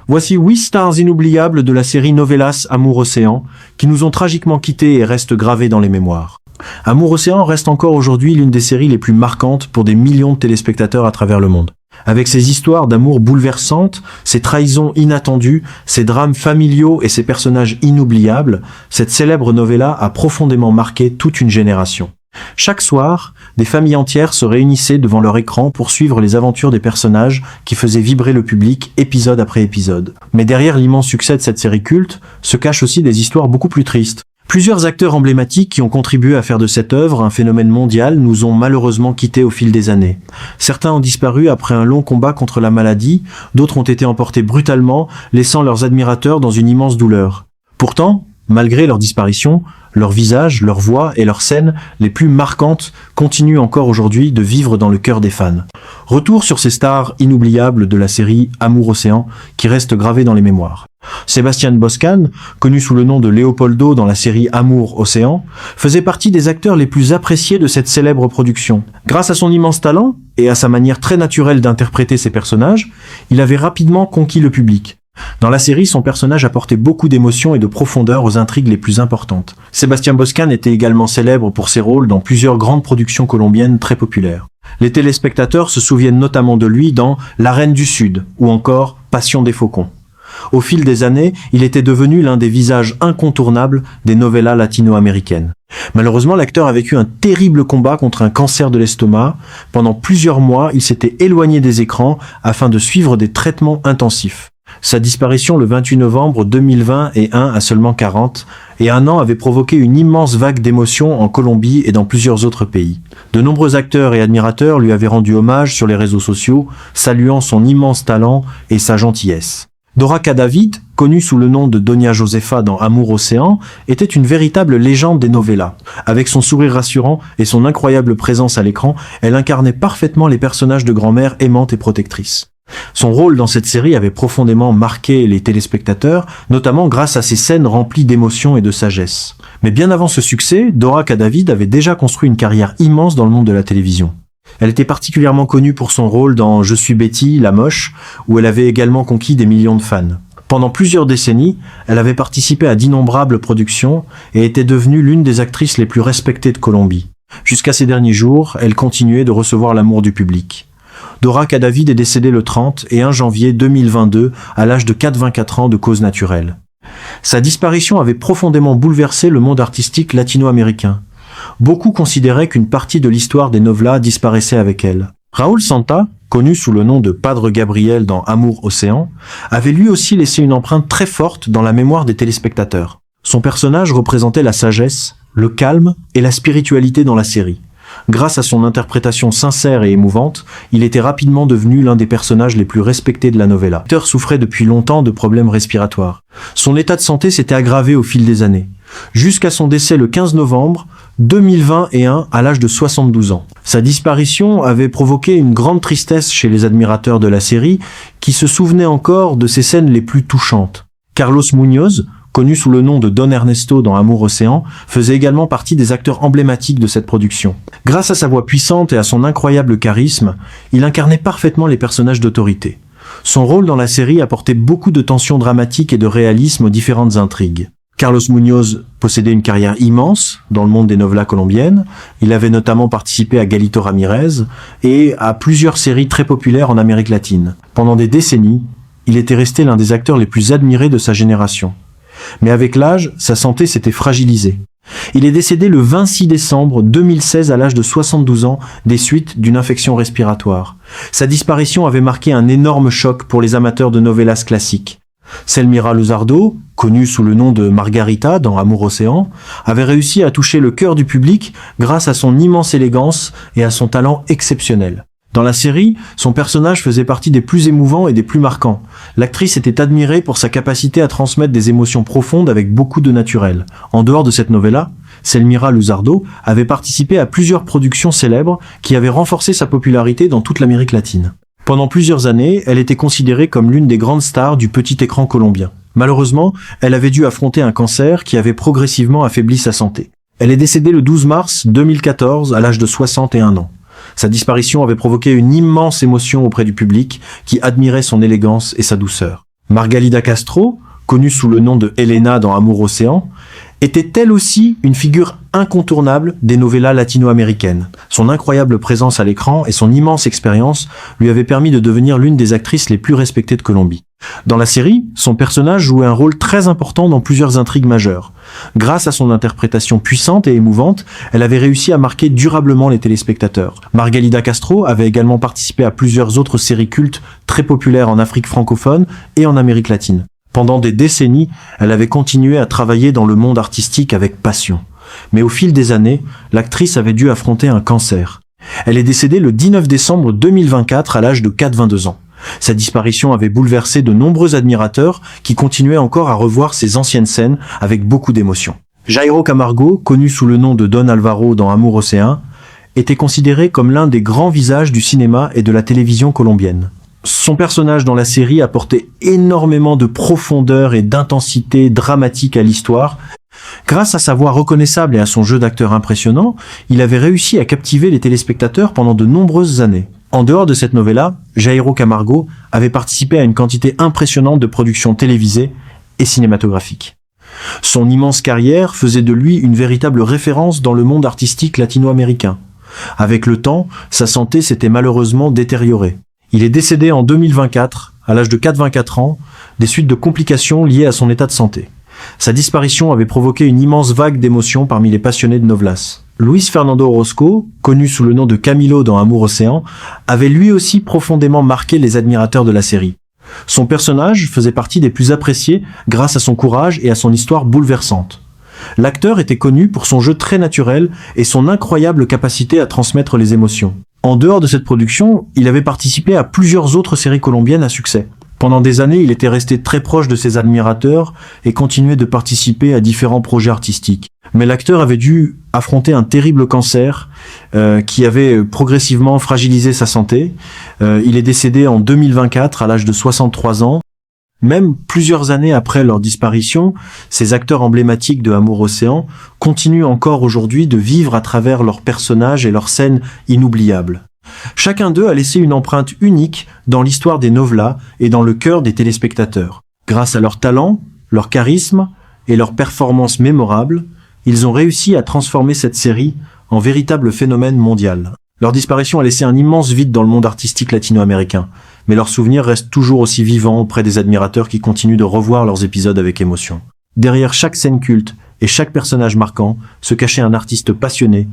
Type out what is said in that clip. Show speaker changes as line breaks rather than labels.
Voici 8 stars inoubliables de la série Novelas Amour Océan, qui nous ont tragiquement quittés et restent gravés dans les mémoires. Amour Océan reste encore aujourd'hui l'une des séries les plus marquantes pour des millions de téléspectateurs à travers le monde. Avec ses histoires d'amour bouleversantes, ses trahisons inattendues, ses drames familiaux et ses personnages inoubliables, cette célèbre novella a profondément marqué toute une génération. Chaque soir, des familles entières se réunissaient devant leur écran pour suivre les aventures des personnages qui faisaient vibrer le public épisode après épisode. Mais derrière l'immense succès de cette série culte, se cachent aussi des histoires beaucoup plus tristes. Plusieurs acteurs emblématiques qui ont contribué à faire de cette œuvre un phénomène mondial nous ont malheureusement quittés au fil des années. Certains ont disparu après un long combat contre la maladie, d'autres ont été emportés brutalement, laissant leurs admirateurs dans une immense douleur. Pourtant, malgré leur disparition, leurs visages, leurs voix et leurs scènes les plus marquantes continuent encore aujourd'hui de vivre dans le cœur des fans. Retour sur ces stars inoubliables de la série Amour Océan qui restent gravées dans les mémoires. Sebastian Boscan, connu sous le nom de Leopoldo dans la série Amour Océan, faisait partie des acteurs les plus appréciés de cette célèbre production. Grâce à son immense talent et à sa manière très naturelle d'interpréter ses personnages, il avait rapidement conquis le public. Dans la série, son personnage apportait beaucoup d'émotion et de profondeur aux intrigues les plus importantes. Sébastien Boscan était également célèbre pour ses rôles dans plusieurs grandes productions colombiennes très populaires. Les téléspectateurs se souviennent notamment de lui dans La Reine du Sud ou encore Passion des Faucons. Au fil des années, il était devenu l'un des visages incontournables des novellas latino-américaines. Malheureusement, l'acteur a vécu un terrible combat contre un cancer de l'estomac. Pendant plusieurs mois, il s'était éloigné des écrans afin de suivre des traitements intensifs. Sa disparition le 28 novembre 2021 à seulement 40 et un an avait provoqué une immense vague d'émotions en Colombie et dans plusieurs autres pays. De nombreux acteurs et admirateurs lui avaient rendu hommage sur les réseaux sociaux, saluant son immense talent et sa gentillesse. Dora Cadavid, connue sous le nom de Doña Josefa dans Amour Océan, était une véritable légende des novellas. Avec son sourire rassurant et son incroyable présence à l'écran, elle incarnait parfaitement les personnages de grand-mère aimante et protectrice. Son rôle dans cette série avait profondément marqué les téléspectateurs, notamment grâce à ses scènes remplies d'émotion et de sagesse. Mais bien avant ce succès, Dora Cadavid avait déjà construit une carrière immense dans le monde de la télévision. Elle était particulièrement connue pour son rôle dans Je suis Betty, la moche, où elle avait également conquis des millions de fans. Pendant plusieurs décennies, elle avait participé à d'innombrables productions et était devenue l'une des actrices les plus respectées de Colombie. Jusqu'à ces derniers jours, elle continuait de recevoir l'amour du public. Dora Cadavid est décédée le 30 et 1 janvier 2022 à l'âge de 84 ans de cause naturelle. Sa disparition avait profondément bouleversé le monde artistique latino-américain. Beaucoup considéraient qu'une partie de l'histoire des novellas disparaissait avec elle. Raúl Santa, connu sous le nom de Padre Gabriel dans Amour Océan, avait lui aussi laissé une empreinte très forte dans la mémoire des téléspectateurs. Son personnage représentait la sagesse, le calme et la spiritualité dans la série. Grâce à son interprétation sincère et émouvante, il était rapidement devenu l'un des personnages les plus respectés de la novella. L'acteur souffrait depuis longtemps de problèmes respiratoires. Son état de santé s'était aggravé au fil des années, jusqu'à son décès le 15 novembre 2021 à l'âge de 72 ans. Sa disparition avait provoqué une grande tristesse chez les admirateurs de la série qui se souvenaient encore de ses scènes les plus touchantes. Carlos Muñoz, connu sous le nom de Don Ernesto dans Amour Océan, faisait également partie des acteurs emblématiques de cette production. Grâce à sa voix puissante et à son incroyable charisme, il incarnait parfaitement les personnages d'autorité. Son rôle dans la série apportait beaucoup de tension dramatique et de réalisme aux différentes intrigues. Carlos Muñoz possédait une carrière immense dans le monde des novellas colombiennes. Il avait notamment participé à Galito Ramirez et à plusieurs séries très populaires en Amérique latine. Pendant des décennies, il était resté l'un des acteurs les plus admirés de sa génération. Mais avec l'âge, sa santé s'était fragilisée. Il est décédé le 26 décembre 2016 à l'âge de 72 ans des suites d'une infection respiratoire. Sa disparition avait marqué un énorme choc pour les amateurs de novellas classiques. Selmira Luzardo, connue sous le nom de Margarita dans Amour Océan, avait réussi à toucher le cœur du public grâce à son immense élégance et à son talent exceptionnel. Dans la série, son personnage faisait partie des plus émouvants et des plus marquants. L'actrice était admirée pour sa capacité à transmettre des émotions profondes avec beaucoup de naturel. En dehors de cette novella, Selmira Luzardo avait participé à plusieurs productions célèbres qui avaient renforcé sa popularité dans toute l'Amérique latine. Pendant plusieurs années, elle était considérée comme l'une des grandes stars du petit écran colombien. Malheureusement, elle avait dû affronter un cancer qui avait progressivement affaibli sa santé. Elle est décédée le 12 mars 2014 à l'âge de 61 ans. Sa disparition avait provoqué une immense émotion auprès du public qui admirait son élégance et sa douceur. Margalida Castro, connue sous le nom de Elena dans Amour Océan, était elle aussi une figure incontournable des novellas latino-américaines. Son incroyable présence à l'écran et son immense expérience lui avaient permis de devenir l'une des actrices les plus respectées de Colombie. Dans la série, son personnage jouait un rôle très important dans plusieurs intrigues majeures. Grâce à son interprétation puissante et émouvante, elle avait réussi à marquer durablement les téléspectateurs. Margalida Castro avait également participé à plusieurs autres séries cultes très populaires en Afrique francophone et en Amérique latine. Pendant des décennies, elle avait continué à travailler dans le monde artistique avec passion. Mais au fil des années, l'actrice avait dû affronter un cancer. Elle est décédée le 19 décembre 2024 à l'âge de 82 ans. Sa disparition avait bouleversé de nombreux admirateurs qui continuaient encore à revoir ses anciennes scènes avec beaucoup d'émotion. Jairo Camargo, connu sous le nom de Don Alvaro dans Amour Océan, était considéré comme l'un des grands visages du cinéma et de la télévision colombienne. Son personnage dans la série apportait énormément de profondeur et d'intensité dramatique à l'histoire. Grâce à sa voix reconnaissable et à son jeu d'acteur impressionnant, il avait réussi à captiver les téléspectateurs pendant de nombreuses années. En dehors de cette novella, Jairo Camargo avait participé à une quantité impressionnante de productions télévisées et cinématographiques. Son immense carrière faisait de lui une véritable référence dans le monde artistique latino-américain. Avec le temps, sa santé s'était malheureusement détériorée. Il est décédé en 2024, à l'âge de 84 ans, des suites de complications liées à son état de santé. Sa disparition avait provoqué une immense vague d'émotions parmi les passionnés de novelas. Luis Fernando Orozco, connu sous le nom de Camilo dans Amour Océan, avait lui aussi profondément marqué les admirateurs de la série. Son personnage faisait partie des plus appréciés grâce à son courage et à son histoire bouleversante. L'acteur était connu pour son jeu très naturel et son incroyable capacité à transmettre les émotions. En dehors de cette production, il avait participé à plusieurs autres séries colombiennes à succès. Pendant des années, il était resté très proche de ses admirateurs et continuait de participer à différents projets artistiques. Mais l'acteur avait dû affronter un terrible cancer qui avait progressivement fragilisé sa santé. Il est décédé en 2024 à l'âge de 63 ans. Même plusieurs années après leur disparition, ces acteurs emblématiques de Amour Océan continuent encore aujourd'hui de vivre à travers leurs personnages et leurs scènes inoubliables. Chacun d'eux a laissé une empreinte unique dans l'histoire des novelas et dans le cœur des téléspectateurs. Grâce à leur talent, leur charisme et leurs performances mémorables, ils ont réussi à transformer cette série en véritable phénomène mondial. Leur disparition a laissé un immense vide dans le monde artistique latino-américain, mais leurs souvenirs restent toujours aussi vivants auprès des admirateurs qui continuent de revoir leurs épisodes avec émotion. Derrière chaque scène culte et chaque personnage marquant se cachait un artiste passionné